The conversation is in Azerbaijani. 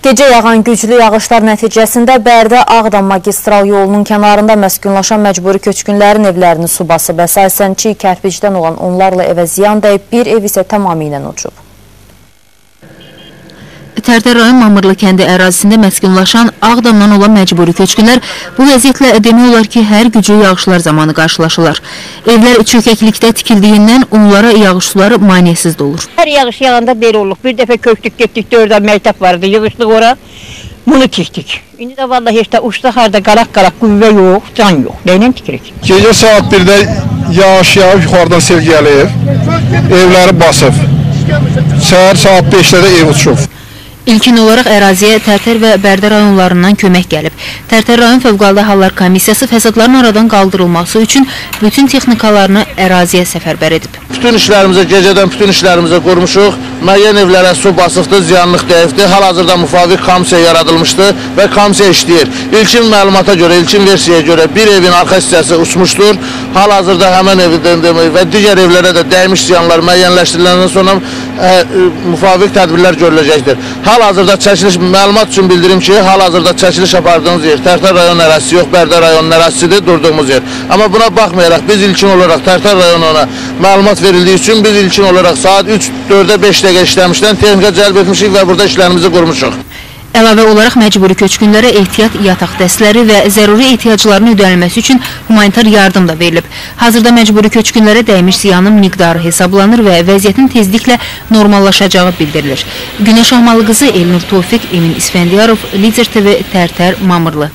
Gecə yağan güclü yağışlar nəticəsində Bərdə-Ağdam magistral yolunun kənarında məskunlaşan məcburi köçkünlərin evlərini su basıb. Əsasən çiy kərpicdən olan onlarla evə ziyan dəyib, bir ev isə tamamilə uçub. Tərtər rayon Mamırlı kəndi ərazisində məskunlaşan Ağdamdan olan məcburi köçkünlər bu vəziyyətlə demək olar ki, hər güclü yağışlar zamanı qarşılaşırlar. Evlər çökəklikdə tikildiyindən onlara yağış suları maneəsiz dolur. Hər yağış yağanda belə olub. Bir dəfə köktük, getdik, 4 məktəb vardı, yığışdıq ora, bunu tikdik. İndi də vallahi heç də uçda harda qalaq-qalaq, qüvvə yox, can yox. Nəylə tikirik? Gecə saat 1-də yağış yağıb, yuxarıdan sel gəlir, evləri basıb. Səhər saat 5-də də ev uçub. İlkin olaraq əraziyə Tərtər və Bərdə rayonlarından kömək gəlib. Tərtər rayon Fövqəladə Hallar Komissiyası fəsadların aradan qaldırılması üçün bütün texnikalarını əraziyə səfərbər edib. Bütün işlərimizə, gecədən bütün işlərimizə qurmuşuq. Müəyyən evlərə su basıqdır, ziyanlıq dəyibdir. Hal-hazırda müvafiq komissiya yaradılmışdır və komissiya işləyir. İlkin məlumata görə, ilkin versiyaya görə bir evin arxa hissəsi uçmuşdur. Hal-hazırda həmən evdən və digər evlərə də dəymiş ziyanlar müəyyənləşdiriləndən sonra müvafiq tədbirlər görüləcəkdir. Hal-hazırda çəkiliş, məlumat üçün bildirim ki, hal-hazırda çəkiliş apardığımız yer Tərtər rayon ərazisi yox, Bərdə rayon ərazisidir durduğumuz yer. Amma buna baxmayaraq biz ilkin olaraq Tərtər rayonuna məlumat verildiyi üçün biz ilkin olaraq saat 3-4-ə 5 dəqiqə işləmişdən texnika cəlb etmişik və burada işlərimizi qurmuşuq. Əlavə olaraq məcburi köçkünlərə ehtiyat yataq dəstləri və zəruri ehtiyaclarının ödənilməsi üçün humanitar yardım da verilib. Hazırda məcburi köçkünlərə dəymiş ziyanın miqdarı hesablanır və vəziyyətin tezliklə normallaşacağı bildirilir. Günəş Ahmalı qızı Elnur Tofiq, Emin İsfəndiyarov, Lider TV, Tərtər, Mamırlı.